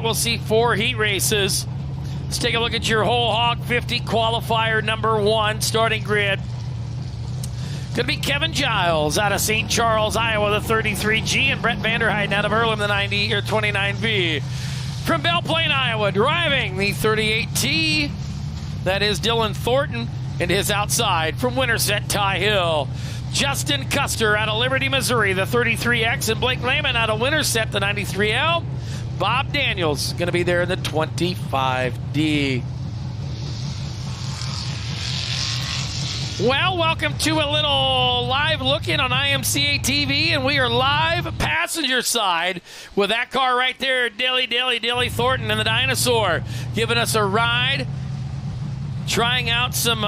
we'll see 4 heat races. Let's take a look at your Whole Hog 50 qualifier number 1 starting grid. Going to be Kevin Giles out of St. Charles, Iowa, the 33G, and Brett Vanderheiden out of Earlham, the 29V. From Belle Plaine, Iowa, driving the 38T, that is Dylan Thornton, and his outside from Winterset, Ty Hill. Justin Custer out of Liberty, Missouri, the 33X, and Blake Lehman out of Winterset, the 93L. Bob Daniels going to be there in the 25D. Well, welcome to a little live look-in on IMCA TV, and we are live passenger side with that car right there, Dilly Thornton and the Dinosaur, giving us a ride, trying out some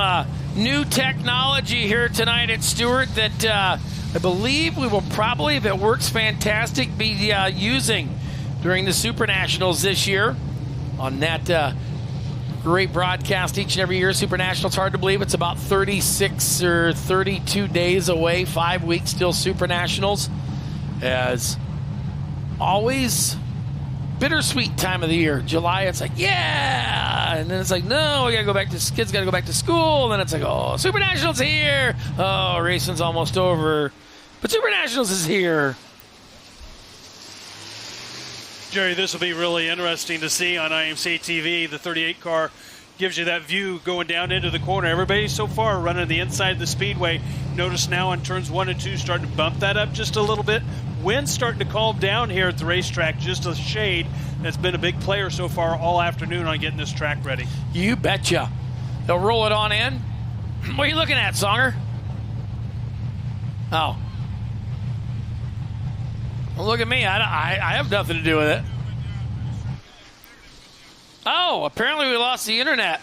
new technology here tonight at Stuart that I believe we will probably, if it works fantastic, be using during the Super Nationals this year on that great broadcast each and every year. Super Nationals, hard to believe it's about 36 or 32 days away, 5 weeks till Super Nationals. As always, bittersweet time of the year. July, it's like, yeah, and then it's like, no, we gotta go back to, kids gotta go back to school, and then it's like, oh, Super Nationals here, oh, racing's almost over, but Super Nationals is here. Jerry, this will be really interesting to see on IMCA TV. The 38 car gives you that view going down into the corner. Everybody so far running the inside of the speedway. Notice now on turns 1 and 2 starting to bump that up just a little bit. Wind's starting to calm down here at the racetrack, just a shade. That's been a big player so far all afternoon on getting this track ready. You betcha. They'll roll it on in. What are you looking at, Songer? Oh. Well, look at me. I have nothing to do with it. Oh, apparently we lost the internet.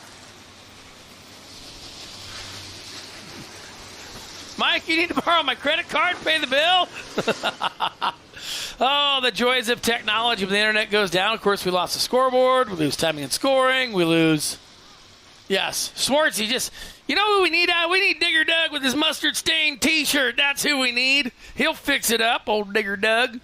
Mike, you need to borrow my credit card, pay the bill? Oh, the joys of technology. When the internet goes down, of course, we lost the scoreboard. We lose timing and scoring. We lose... Yes, Schwartzy, just, you know who we need? We need Digger Doug with his mustard-stained T-shirt. That's who we need. He'll fix it up, old Digger Doug.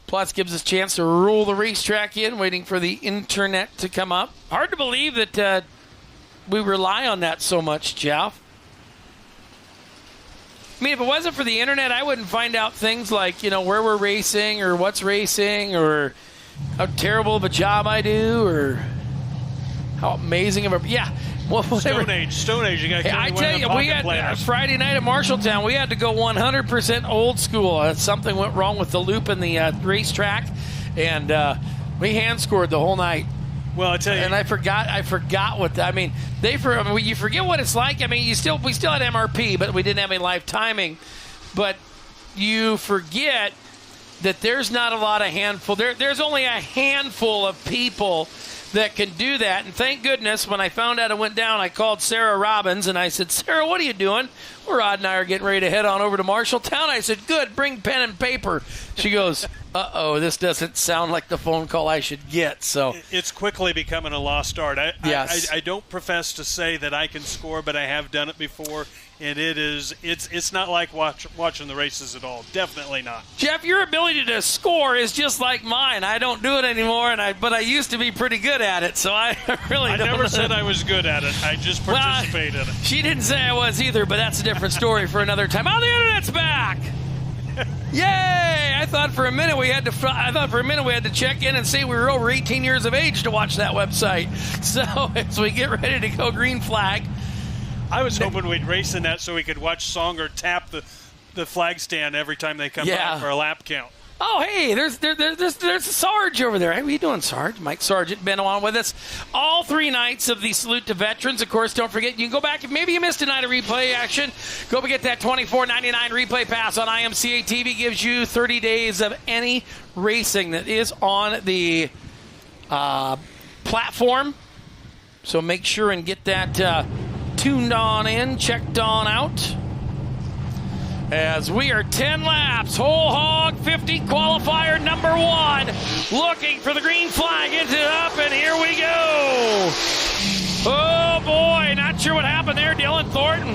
Plus gives us a chance to roll the racetrack in, waiting for the internet to come up. Hard to believe that we rely on that so much, Jeff. I mean, if it wasn't for the internet, I wouldn't find out things like, you know, where we're racing or what's racing or how terrible of a job I do or... how amazing of a... Yeah. Well, Stone Age. You got to I tell you, we had Friday night at Marshalltown, we had to go 100% old school. Something went wrong with the loop in the racetrack, and we hand scored the whole night. Well, I tell you, and I forgot what I mean. You forget what it's like. I mean, we still had MRP, but we didn't have any live timing. But you forget that there's not a lot of handful. There's only a handful of people that can do that. And thank goodness, when I found out it went down, I called Sarah Robbins, and I said, Sarah, what are you doing? Well, Rod and I are getting ready to head on over to Marshalltown. I said, good, bring pen and paper. She goes, uh-oh, this doesn't sound like the phone call I should get. So it's quickly becoming a lost art. Yes. I don't profess to say that I can score, but I have done it before, and it's not like watching the races at all. Definitely not. Jeff, your ability to score is just like mine. I don't do it anymore, but I used to be pretty good at it, so I really don't. I never said I was good at it. I just participated in it. She didn't say I was either, but that's a different story for another time. Oh, the internet's back! Yay! I thought for a minute we had to check in and say we were over 18 years of age to watch that website. So as we get ready to go green flag. I was hoping we'd race in that so we could watch Songer tap the flag stand every time they come out for a lap count. Oh, hey, there's Sarge over there. How are you doing, Sarge? Mike Sargent been on with us all 3 nights of the Salute to Veterans. Of course, don't forget, you can go back. If maybe you missed a night of replay action, go get that $24.99 replay pass on IMCA TV. Gives you 30 days of any racing that is on the platform. So make sure and get that tuned on in, checked on out. As we are 10 laps, Whole Hog 50 qualifier number 1, looking for the green flag, gets it up, and here we go. Oh boy, not sure what happened there, Dylan Thornton.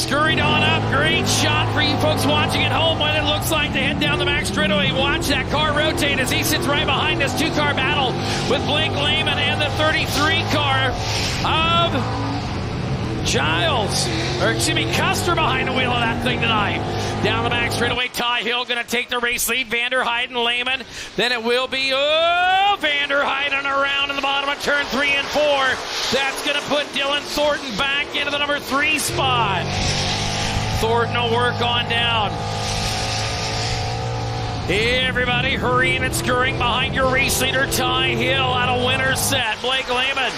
scurried on up. Great shot for you folks watching at home when it looks like they head down the back straightaway. Watch that car rotate as he sits right behind this two-car battle with Blake Lehman and the 33 car of Custer behind the wheel of that thing tonight. Down the back straightaway, Ty Hill going to take the race lead. Vanderheiden, Lehman. Then it will be Vanderheiden around in the bottom of turn 3 and 4. That's going to put Dylan Thornton back into the number 3 spot. Thornton will work on down. Everybody hurrying and scurrying behind your race leader, Ty Hill, out of winner's set. Blake Lehman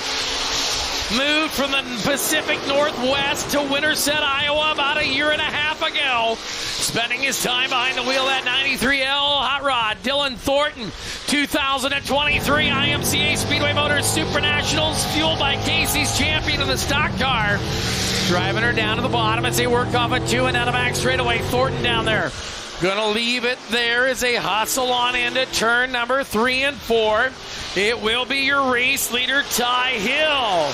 moved from the Pacific Northwest to Winterset, Iowa about a year and a half ago. Spending his time behind the wheel of that 93L Hot Rod. Dylan Thornton, 2023 IMCA Speedway Motors Super Nationals, fueled by Casey's champion in the stock car. Driving her down to the bottom as they work off a 2 and down the back straightaway. Thornton down there. Gonna leave it there as they hustle on into turn number 3 and 4. It will be your race leader, Ty Hill.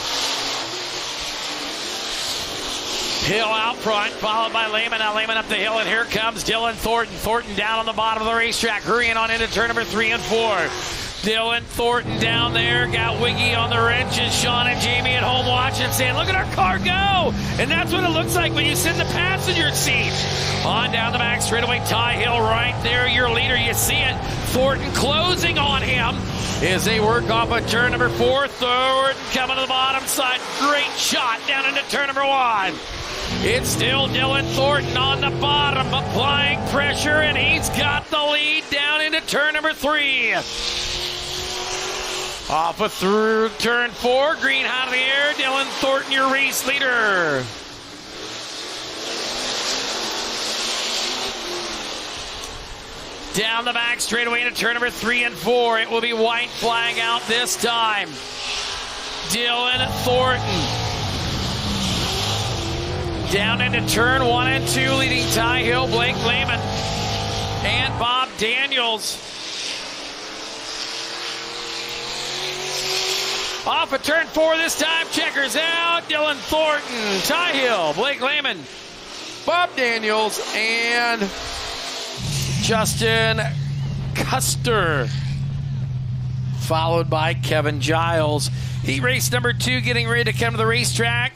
Hill out front, followed by Lehman. Now Lehman up the hill, and here comes Dylan Thornton. Thornton down on the bottom of the racetrack, hurrying on into turn number 3 and 4. Dylan Thornton down there, got Wiggy on the wrenches. Sean and Jamie at home watching, saying, look at our car go! And that's what it looks like when you sit in the passenger seat. On down the back straightaway, Ty Hill right there, your leader. You see it. Thornton closing on him as they work off of turn number 4. Thornton coming to the bottom side. Great shot down into turn number 1. It's still Dylan Thornton on the bottom, applying pressure, and he's got the lead down into turn number 3. Off of through turn 4, green out of the air. Dylan Thornton, your race leader. Down the back straightaway into turn number 3 and 4. It will be white flag out this time. Dylan Thornton. Down into turn 1 and 2, leading Ty Hill, Blake Lehman, and Bob Daniels. Off of turn 4 this time, checkers out. Dylan Thornton, Ty Hill, Blake Lehman, Bob Daniels, and Justin Custer, followed by Kevin Giles. Heat race number 2 getting ready to come to the racetrack.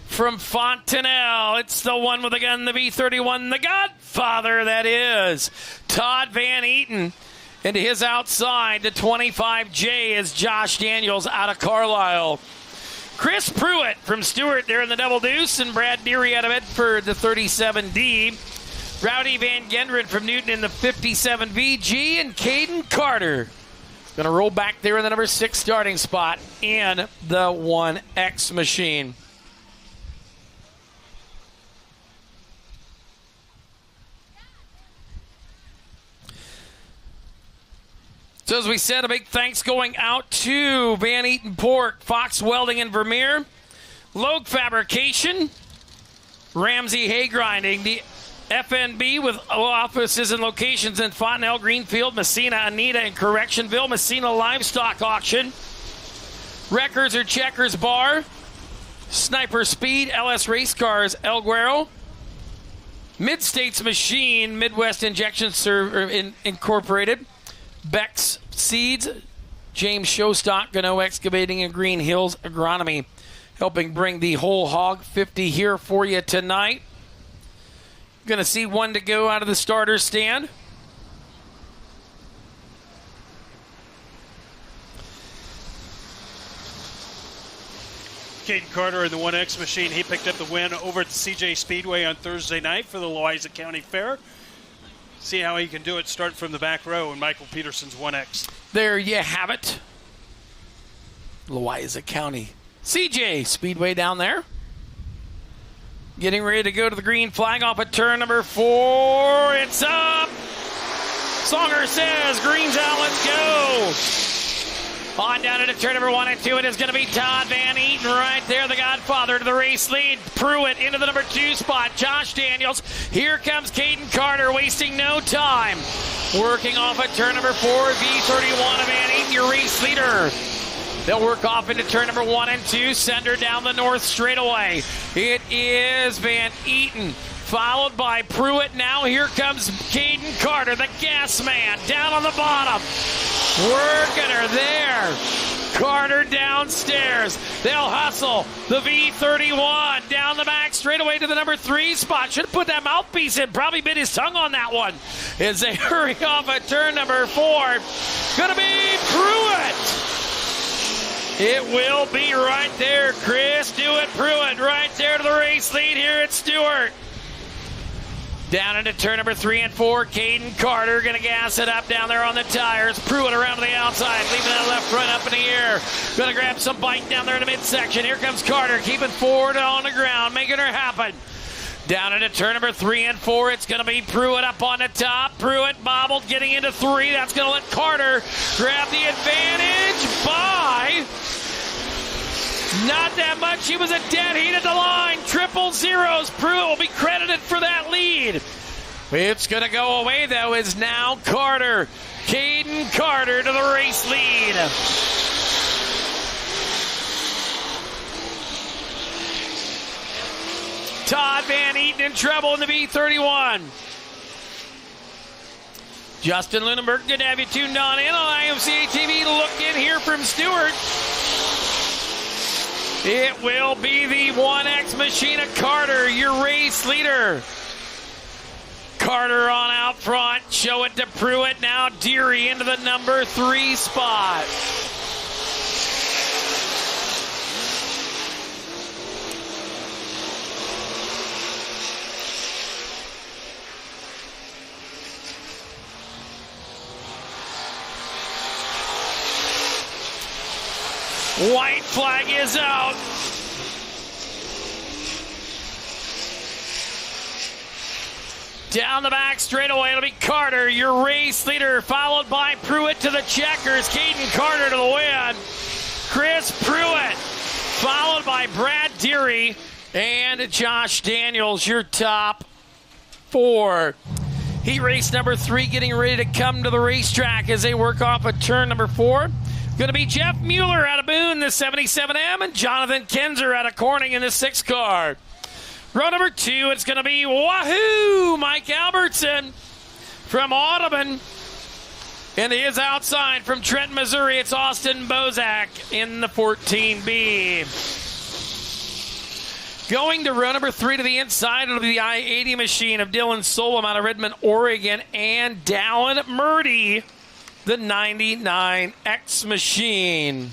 From Fontenelle, it's the one with the gun, the V31, the Godfather, that is. Todd Van Eaton. Into his outside, the 25J is Josh Daniels out of Carlisle. Chris Pruitt from Stuart there in the Double Deuce, and Brad Deary out of Bedford, the 37D. Rowdy Van Gendren from Newton in the 57 VG, and Caden Carter going to roll back there in the number 6 starting spot in the 1X machine. So as we said, a big thanks going out to Van Eaton Pork, Fox Welding and Vermeer, Logue Fabrication, Ramsey Hay Grinding, the FNB with offices and locations in Fontenelle, Greenfield, Messina, Anita, and Correctionville, Messina Livestock Auction, Wreckers or Checkers Bar, Sniper Speed, LS Race Cars, El Guero, Mid-States Machine, Midwest Injection Incorporated, Beck's Seeds, James Showstock, Gano Excavating, and Green Hills Agronomy, helping bring the Whole Hog 50 here for you tonight. Going to see one to go out of the starter stand. Caden Carter in the 1X machine. He picked up the win over at the CJ Speedway on Thursday night for the Louisa County Fair. See how he can do it, start from the back row in Michael Peterson's 1X. There you have it. Louisa County. CJ Speedway down there. Getting ready to go to the green flag off at turn number 4. It's up. Songer says green's out, let's go. On down into turn number 1 and 2, it is going to be Todd Van Eaton right there, the Godfather to the race lead. Pruitt into the number 2 spot. Josh Daniels. Here comes Caden Carter, wasting no time. Working off at turn number 4, V31 of Van Eaton, your race leader. They'll work off into turn number 1 and 2. Send her down the north straightaway. It is Van Eaton, followed by Pruitt. Now here comes Caden Carter, the gas man, down on the bottom. Working her there. Carter downstairs. They'll hustle the V31 down the back straightaway to the number 3 spot. Should have put that mouthpiece in. Probably bit his tongue on that one. As they hurry off at turn number 4. Gonna be Pruitt. It will be right there, Chris. Pruitt right there to the race lead here at Stuart. Down into turn number 3 and 4. Caden Carter going to gas it up down there on the tires. Pruitt around to the outside, leaving that left front up in the air. Going to grab some bite down there in the midsection. Here comes Carter, keeping forward on the ground, making her happen. Down into turn number 3 and 4. It's going to be Pruitt up on the top. Pruitt bobbled, getting into 3. That's going to let Carter grab the advantage by not that much. He was a dead heat at the line. Triple zeros. Pruitt will be credited for that lead. It's going to go away, though, is now Carter. Caden Carter to the race lead. Todd Van Eaton in trouble in the V31. Justin Lunenberg, good to have you tuned on in on IMCA TV. Look in here from Stuart. It will be the 1X machine of Carter, your race leader. Carter on out front. Show it to Pruitt. Now Deary into the number 3 spot. White flag is out. Down the back straightaway, it'll be Carter, your race leader, followed by Pruitt to the checkers. Caden Carter to the win. Chris Pruitt, followed by Brad Deary and Josh Daniels, your top 4. Heat race number 3 getting ready to come to the racetrack as they work off at turn number 4. Going to be Jeff Mueller out of Boone, the 77M, and Jonathan Kinzer out of Corning in the 6 car. Row number 2, it's going to be Wahoo! Mike Albertson from Audubon. And he is outside from Trenton, Missouri. It's Austin Bozak in the 14B. Going to row number 3 to the inside, it'll be the I-80 machine of Dylan Solom out of Redmond, Oregon, and Dallin Murdy, the 99X machine.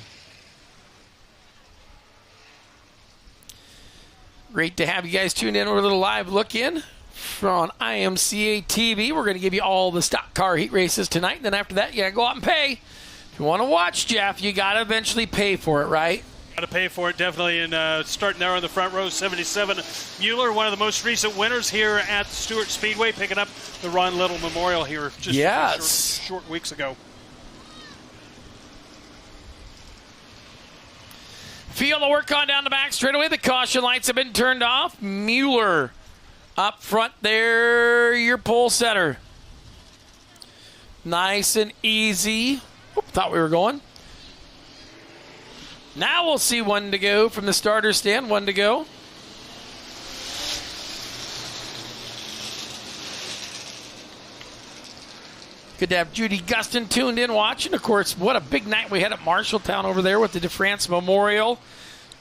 Great to have you guys tuned in with a little live look in from IMCA TV. We're going to give you all the stock car heat races tonight. And then after that, you got to go out and pay. If you want to watch, Jeff, you got to eventually pay for it, right? Got to pay for it, definitely. And starting there on the front row, 77 Mueller, one of the most recent winners here at Stuart Speedway, picking up the Ron Little Memorial here just short weeks ago. Field to work on down the back straightaway. The caution lights have been turned off. Mueller up front there, your pole setter. Nice and easy. Oop, thought we were going. Now we'll see 1 to go from the starter stand. 1 to go. Good to have Judy Gustin tuned in watching. Of course, what a big night we had at Marshalltown over there with the DeFrance Memorial.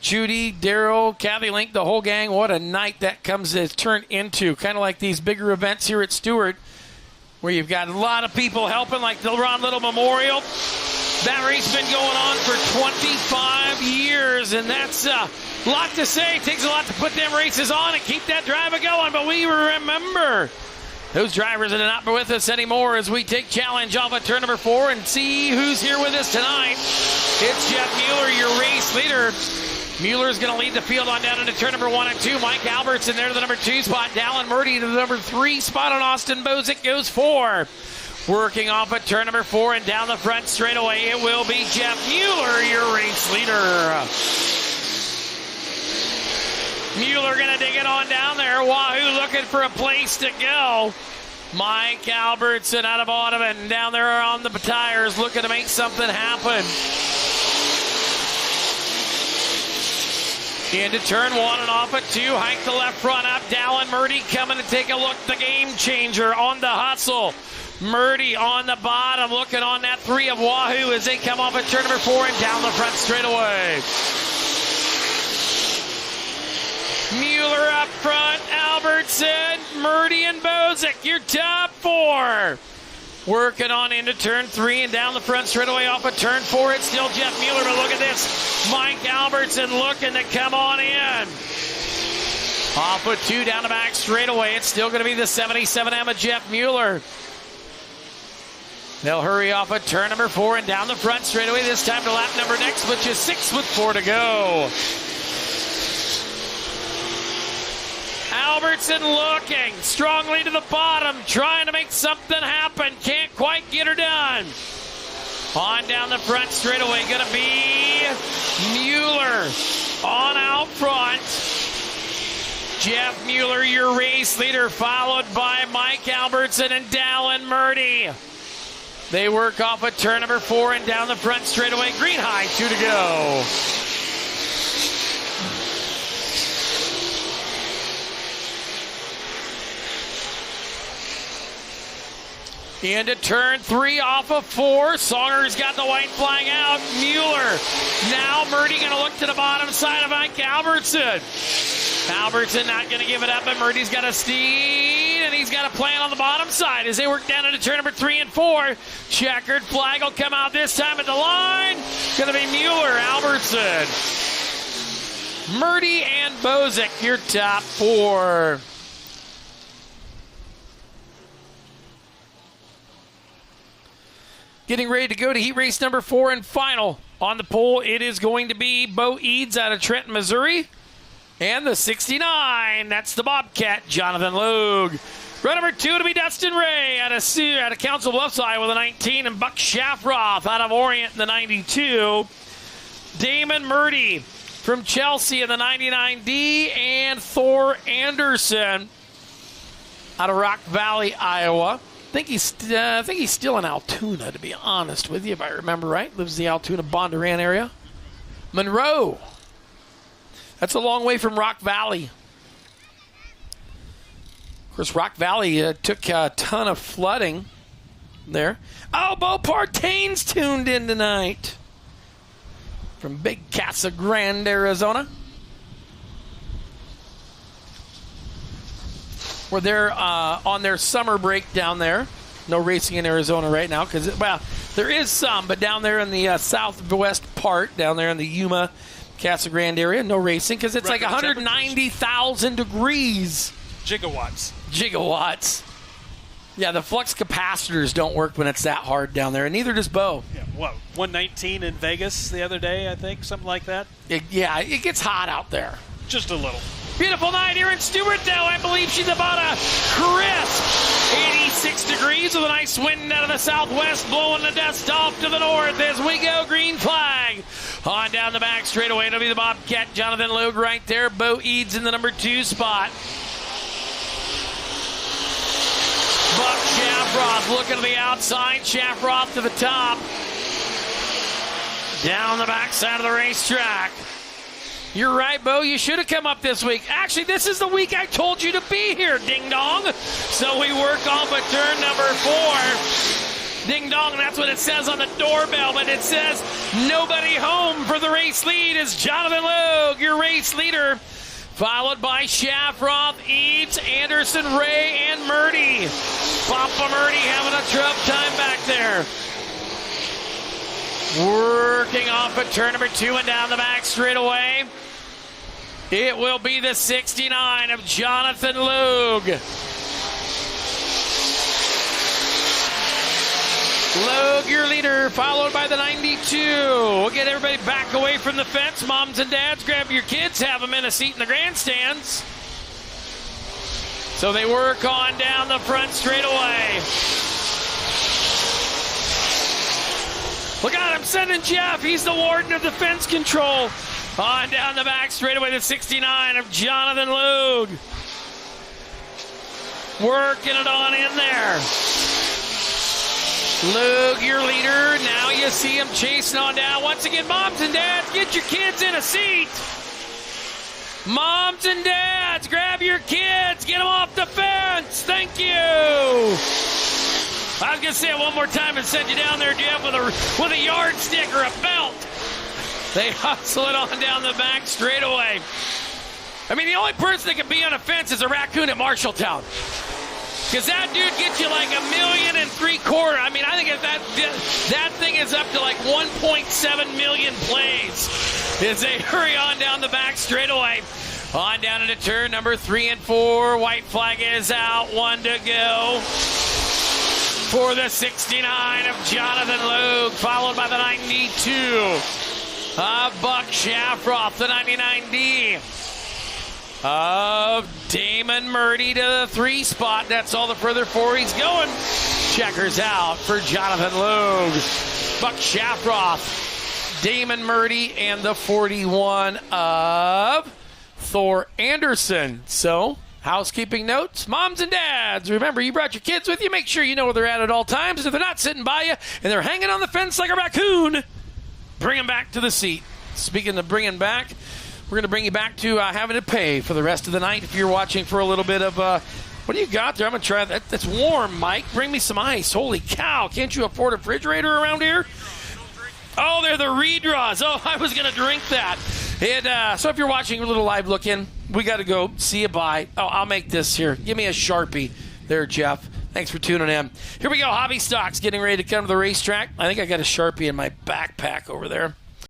Judy, Darryl, Kathy Link, the whole gang. What a night that has turned into. Kind of like these bigger events here at Stuart where you've got a lot of people helping, like the Ron Little Memorial. That race has been going on for 25 years, and that's a lot to say. It takes a lot to put them races on and keep that driver going, but we remember those drivers that are not with us anymore as we take challenge off at turn number 4 and see who's here with us tonight. It's Jeff Mueller, your race leader. Mueller's going to lead the field on down into turn number 1 and 2. Mike Albertson there to the number 2 spot. Dallin Murdy to the number 3 spot, on Austin Bozak goes 4. Working off at turn number 4 and down the front straightaway, it will be Jeff Mueller, your race leader. Mueller going to dig it on down there. Wahoo looking for a place to go. Mike Albertson out of Audubon down there on the tires looking to make something happen. Into turn 1 and off at 2. Hike the left front up. Dallin Murdy coming to take a look. The game changer on the hustle. Murdy on the bottom, looking on that 3 of Wahoo as they come off at turn number 4 and down the front straightaway. Mueller up front, Albertson, Murdy, and Bozick, your top 4. Working on into turn 3 and down the front straightaway off of turn 4. It's still Jeff Mueller, but look at this. Mike Albertson looking to come on in. Off with 2 down the back straightaway. It's still going to be the 77 Emma Jeff Mueller. They'll hurry off at turn number 4 and down the front straightaway. This time to lap number next, which is 6 with 4 to go. Albertson looking strongly to the bottom, trying to make something happen. Can't quite get her done. On down the front straightaway, going to be Mueller on out front. Jeff Mueller, your race leader, followed by Mike Albertson and Dallin Murdy. They work off at turn number 4 and down the front straightaway. Green high, 2 to go. Into turn 3 off of 4. Songer's got the white flag out. Mueller. Now Murdy going to look to the bottom side of Mike Albertson. Albertson not going to give it up, but Murdy's got a steed, and he's got a plan on the bottom side as they work down into turn number 3 and 4. Checkered flag will come out this time at the line. Going to be Mueller, Albertson, Murdy, and Bozick, your top 4. Getting ready to go to heat race number 4 and final. On the pole, it is going to be Bo Eads out of Trenton, Missouri. And the 69, that's the Bobcat, Jonathan Logue. Run number 2 to be Dustin Ray out of Council Bluffs, Iowa, the 19. And Buck Shafroth out of Orient, the 92. Damon Murdy from Chelsea in the 99D. And Thor Anderson out of Rock Valley, Iowa. I think he's still in Altoona, to be honest with you, if I remember right. Lives in the Altoona, Bondurant area. Monroe. That's a long way from Rock Valley. Of course, Rock Valley took a ton of flooding there. Oh, Bo Partain's tuned in tonight from Big Casa Grande, Arizona. Where they're on their summer break down there. No racing in Arizona right now because, well, there is some, but down there in the southwest part, down there in the Yuma, Casa Grande area, no racing because it's like 190,000 degrees. Gigawatts. Yeah, the flux capacitors don't work when it's that hard down there, and neither does Bo. Yeah, what, 119 in Vegas the other day, I think, something like that? It gets hot out there. Just a little. Beautiful night here in Stuart, though. I believe she's about a crisp 86 degrees with a nice wind out of the southwest, blowing the dust off to the north as we go. Green flag. On down the back straightaway. It'll be the Bobcat, Jonathan Logue right there. Bo Eads in the number 2 spot. Buck Shafroth looking to the outside. Shafroth to the top. Down the backside of the racetrack. You're right, Bo. You should have come up this week. Actually, this is the week I told you to be here, ding dong. So we work off at turn number 4. Ding dong, that's what it says on the doorbell, but it says nobody home for the race lead is Jonathan Logue, your race leader, followed by Shafroth, Eads, Anderson, Ray, and Murdy. Papa Murdy having a tough time back there. Working off at turn number 2 and down the back straightaway. It will be the 69 of Jonathan Logue. Logue, your leader, followed by the 92. We'll get everybody back away from the fence. Moms and dads, grab your kids, have them in a seat in the grandstands. So they work on down the front straightaway. Look out, I'm sending Jeff. He's the warden of the fence control. On down the back straightaway, the 69 of Jonathan Logue. Working it on in there. Logue, your leader. Now you see him chasing on down. Once again, moms and dads, get your kids in a seat. Moms and dads, grab your kids. Get them off the fence. Thank you. I was going to say it one more time and send you down there, Jeff, with a yardstick or a belt. They hustle it on down the back straightaway. I mean, the only person that can be on a fence is a raccoon at Marshalltown. Because that dude gets you like $1.75 million. I mean, I think if that thing is up to like 1.7 million plays as they hurry on down the back straightaway. On down into turn number 3 and 4. White flag is out. 1 to go. For the 69 of Jonathan Logue, followed by the 92 of Buck Shafroth, the 99D of Damon Murdy to the 3 spot. That's all the further 4 he's going. Checkers out for Jonathan Logue, Buck Shafroth, Damon Murdy, and the 41 of Thor Anderson. So, housekeeping notes, moms and dads, remember you brought your kids with you. Make sure you know where they're at all times. If they're not sitting by you and they're hanging on the fence like a raccoon, bring them back to the seat. Speaking of bringing back, we're going to bring you back to having to pay for the rest of the night. If you're watching for a little bit of, what do you got there? I'm going to try that. That's warm, Mike. Bring me some ice. Holy cow. Can't you afford a refrigerator around here? Oh, they're the redraws. Oh, I was going to drink that. And so if you're watching a little live look-in, we got to go. See you bye. Oh, I'll make this here. Give me a Sharpie there, Jeff. Thanks for tuning in. Here we go. Hobby Stocks getting ready to come to the racetrack. I think I got a Sharpie in my backpack over there.